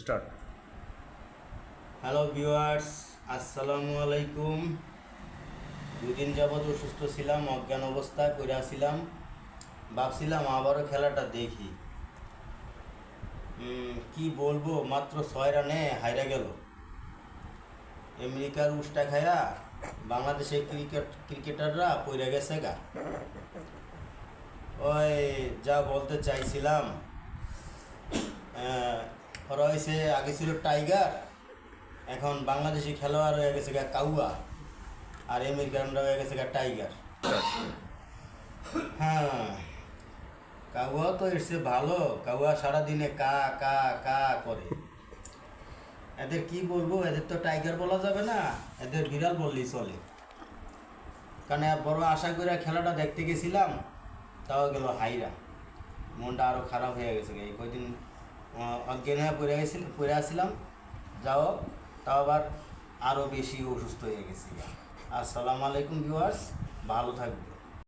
Start. Hello viewers, আসসালামু আলাইকুম। 2 দিন যাবৎ অসুস্থ ছিলাম, অজ্ঞান অবস্থায় পড়ে ছিলাম। ভাবছিলাম আবারও খেলাটা দেখি। কি বলবো, মাত্র 6 রানে হাইরা গেল। আমেরিকার উষ্টা খায়া বাংলাদেশের ক্রিকেটাররা পড়ে গেছে গা। ওই যা বলতে চাইছিলাম, ওরা হয়েছে আগে ছিল টাইগার, এখন বাংলাদেশি খেলোয়াড় হয়ে গেছে গা কাউয়া, আর আমেরিকানরা হয়ে গেছে গা টাইগার। হ্যাঁ, কাউয়া তো এসছে ভালো, কাউয়া সারাদিনে কা কা কা করে। এদের কি বলবো, এদের তো টাইগার বলা যাবে না, এদের বিড়াল বললেই চলে। কারণ বড় আশা করে খেলাটা দেখতে গেছিলাম, তাও গেল হাইরা। মনটা আরও খারাপ হয়ে গেছে। এই কয়দিন অজ্ঞান হয়ে পড়ে আসছিলাম, যাও তাও আবার আরও বেশি অসুস্থ হয়ে গেছি। আসসালামু আলাইকুম ভিউয়ার্স, ভালো থাকবে।